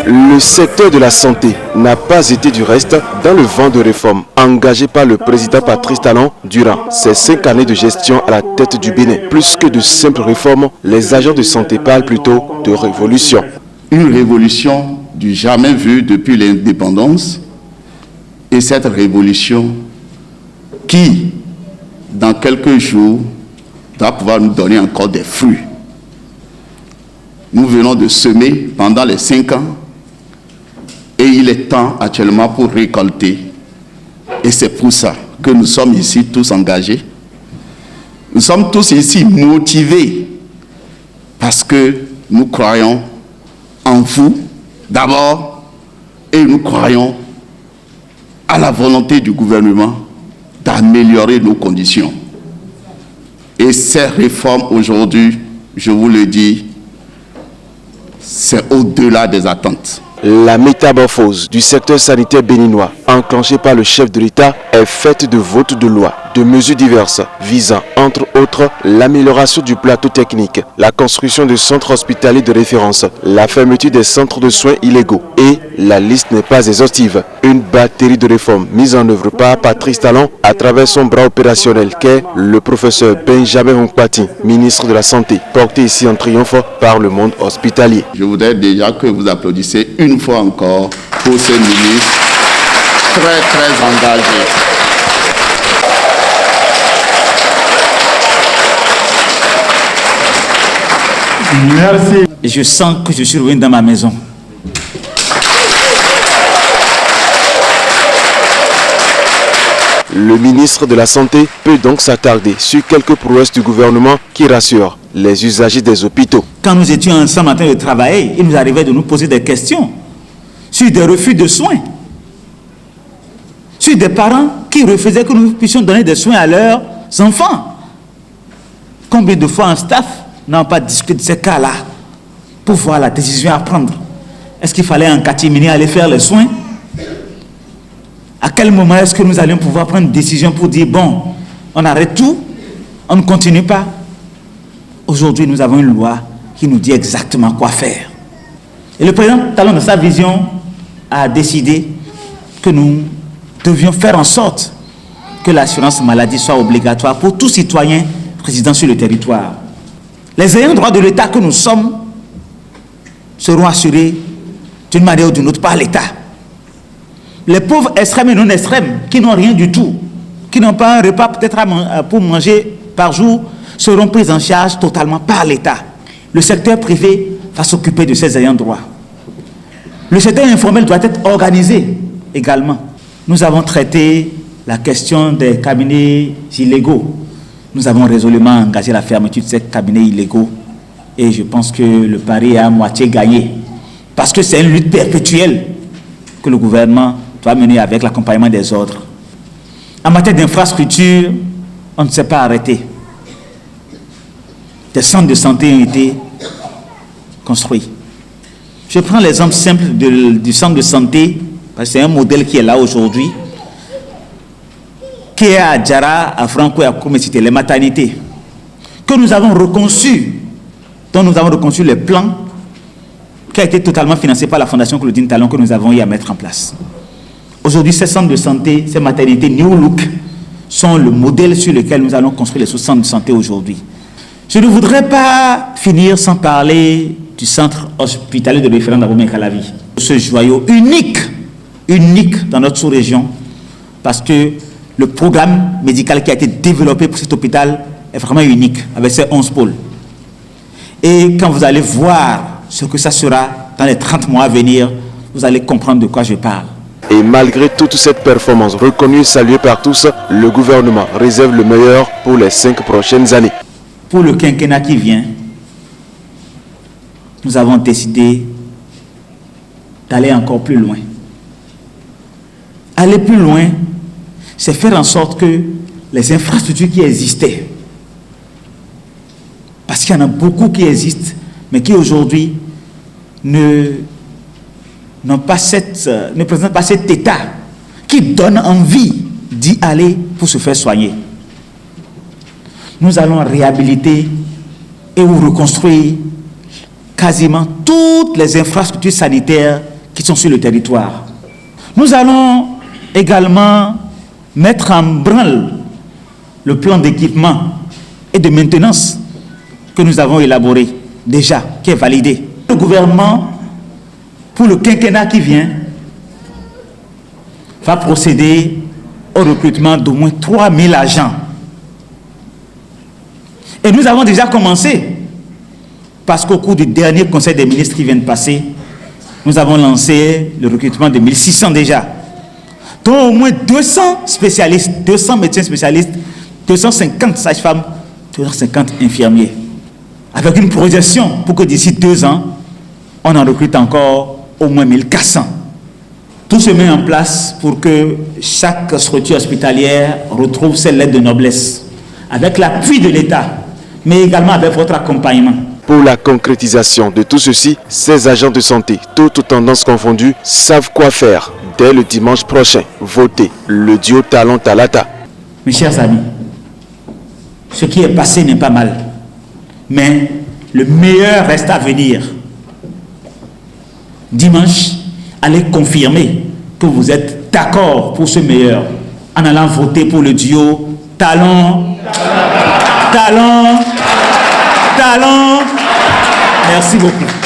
Le secteur de la santé n'a pas été du reste dans le vent de réforme engagé par le président Patrice Talon durant ses 5 années de gestion à la tête du Bénin. Plus que de simples réformes, les agents de santé parlent plutôt de révolution. Une révolution du jamais vu depuis l'indépendance, et cette révolution qui, dans quelques jours, doit pouvoir nous donner encore des fruits. Nous venons de semer pendant les 5 ans, et il est temps actuellement pour récolter. Et c'est pour ça que nous sommes ici tous engagés. Nous sommes tous ici motivés parce que nous croyons en vous d'abord et nous croyons à la volonté du gouvernement d'améliorer nos conditions. Et ces réformes aujourd'hui, je vous le dis, c'est au-delà des attentes. La métamorphose du secteur sanitaire béninois, enclenchée par le chef de l'État, est faite de votes de loi, de mesures diverses, visant entre autres l'amélioration du plateau technique, la construction de centres hospitaliers de référence, la fermeture des centres de soins illégaux et la liste n'est pas exhaustive. Une batterie de réformes mises en œuvre par Patrice Talon à travers son bras opérationnel qu'est le professeur Benjamin Hunkpati, ministre de la Santé, porté ici en triomphe par le monde hospitalier. Je voudrais déjà que vous applaudissiez une fois encore pour ce ministre très engagé. Merci. Je sens que je suis revenu dans ma maison. Le ministre de la Santé peut donc s'attarder sur quelques prouesses du gouvernement qui rassurent les usagers des hôpitaux. Quand nous étions ensemble en train de travailler, il nous arrivait de nous poser des questions sur des refus de soins, sur des parents qui refusaient que nous puissions donner des soins à leurs enfants. Combien de fois un staff n'a pas discuté de ces cas-là pour voir la décision à prendre? Est-ce qu'il fallait en catimini aller faire les soins? À quel moment est-ce que nous allions pouvoir prendre une décision pour dire, bon, on arrête tout, on ne continue pas? Aujourd'hui, nous avons une loi qui nous dit exactement quoi faire. Et le président Talon, dans sa vision, a décidé que nous devions faire en sorte que l'assurance maladie soit obligatoire pour tout citoyen résidant sur le territoire. Les ayants droit de l'État que nous sommes seront assurés d'une manière ou d'une autre par l'État. Les pauvres extrêmes et non extrêmes, qui n'ont rien du tout, qui n'ont pas un repas peut-être pour manger par jour, seront pris en charge totalement par l'État. Le secteur privé va s'occuper de ses ayants droit. Le secteur informel doit être organisé également. Nous avons traité la question des cabinets illégaux. Nous avons résolument engagé la fermeture de ces cabinets illégaux et je pense que le pari est à moitié gagné. Parce que c'est une lutte perpétuelle que le gouvernement doit mener avec l'accompagnement des ordres. En matière d'infrastructure, on ne s'est pas arrêté. Des centres de santé ont été construits. Je prends l'exemple simple du centre de santé, parce que c'est un modèle qui est là aujourd'hui, qui est à Djara, à Franco et à Koumé-Cité, les maternités, que nous avons reconçues, dont nous avons reconçu les plans, qui a été totalement financé par la Fondation Claudine Talon que nous avons eu à mettre en place. Aujourd'hui, ces centres de santé, ces maternités New Look, sont le modèle sur lequel nous allons construire les centres de santé aujourd'hui. Je ne voudrais pas finir sans parler du centre hospitalier de référence d'Abomey-Calavi. Ce joyau unique dans notre sous-région, parce que le programme médical qui a été développé pour cet hôpital est vraiment unique, avec ses 11 pôles. Et quand vous allez voir ce que ça sera dans les 30 mois à venir, vous allez comprendre de quoi je parle. Et malgré toute cette performance reconnue et saluée par tous, le gouvernement réserve le meilleur pour les 5 prochaines années. Pour le quinquennat qui vient, nous avons décidé d'aller encore plus loin. Aller plus loin, c'est faire en sorte que les infrastructures qui existaient, parce qu'il y en a beaucoup qui existent, mais qui aujourd'hui ne présentent pas cet état qui donne envie d'y aller pour se faire soigner. Nous allons réhabiliter et vous reconstruire quasiment toutes les infrastructures sanitaires qui sont sur le territoire. Nous allons également mettre en branle le plan d'équipement et de maintenance que nous avons élaboré déjà, qui est validé. Le gouvernement, pour le quinquennat qui vient, va procéder au recrutement d'au moins 3000 agents. Et nous avons déjà commencé, parce qu'au cours du dernier conseil des ministres qui vient de passer, nous avons lancé le recrutement de 1600 déjà, dont au moins 200 spécialistes, 200 médecins spécialistes, 250 sages-femmes, 250 infirmiers. Avec une projection pour que d'ici 2 ans, on en recrute encore au moins 1400. Tout se met en place pour que chaque structure hospitalière retrouve ses lettres de noblesse, avec l'appui de l'État, mais également avec votre accompagnement. Pour la concrétisation de tout ceci, ces agents de santé, toutes tendances confondues, savent quoi faire. Dès le dimanche prochain, votez le duo Talon-Talata. Mes chers amis, ce qui est passé n'est pas mal, mais le meilleur reste à venir. Dimanche, allez confirmer que vous êtes d'accord pour ce meilleur en allant voter pour le duo Talon, Talon, Talon. Merci beaucoup.